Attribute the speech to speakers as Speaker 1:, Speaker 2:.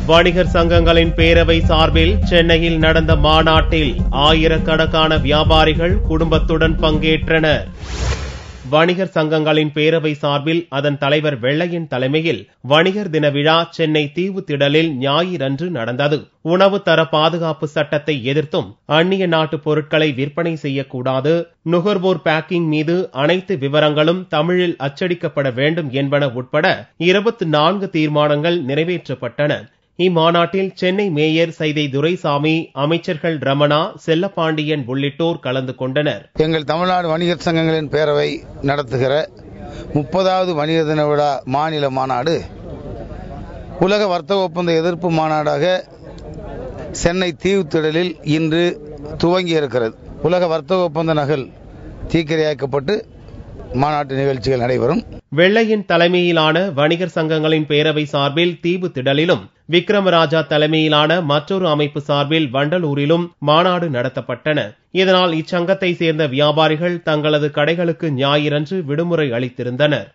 Speaker 1: வணிகர் சங்கங்களின் பேரவை சார்பில் சென்னையில் நடந்த மாநாட்டில் ஆயிரக்கணக்கான வியாபாரிகள் குடும்பத்துடன் பங்கேற்றனர். வணிகர் சங்கங்களின் பேரவை சார்பில் அதன் தலைவர் வெள்ளையன் தலைமையில் வணிகர் தின விழா சென்னை தீவுத்திடலில் ஞாயிறன்று நடந்தது. உணவு தர பாதுகாப்பு சட்டத்தை எதிர்த்தும் அந்நிய நாட்டு பொருட்களை விற்பனை செய்யக்கூடாது, நுகர்வோர் பேக்கிங் மீது அனைத்து விவரங்களும் தமிழில் அச்சடிக்கப்பட வேண்டும் என்பன உட்பட 24 தீர்மானங்கள் நிறைவேற்றப்பட்டன. இம்மாநாட்டில் சென்னை மேயர் சைதை துரைசாமி, அமைச்சர்கள் ரமணா, செல்லப்பாண்டியன் உள்ளிட்டோர் கலந்து கொண்டனர்.
Speaker 2: எங்கள் தமிழ்நாடு வணிகர் சங்கங்களின் பேரவை நடத்துகிற 30வது வணிகர் தின விழா மாநில மாநாடு உலக வர்த்தக ஒப்பந்த எதிர்ப்பு மாநாடாக சென்னை தீவுத்திடலில் இன்று துவங்கி இருக்கிறது. உலக வர்த்தக ஒப்பந்த நகல் தீக்கிரையாக்கப்பட்டு மாநாட்டு நிகழ்ச்சிகள் நடைபெறும்.
Speaker 1: வெள்ளையின் தலைமையிலான வணிகர் சங்கங்களின் பேரவை சார்பில் தீவுத்திடலிலும், விக்ரமராஜா தலைமையிலான மற்றொரு அமைப்பு சார்பில் வண்டலூரிலும் மாநாடு நடத்தப்பட்டன. இதனால் இச்சங்கத்தை சேர்ந்த வியாபாரிகள் தங்களது கடைகளுக்கு ஞாயிறன்று விடுமுறை அளித்திருந்தனர்.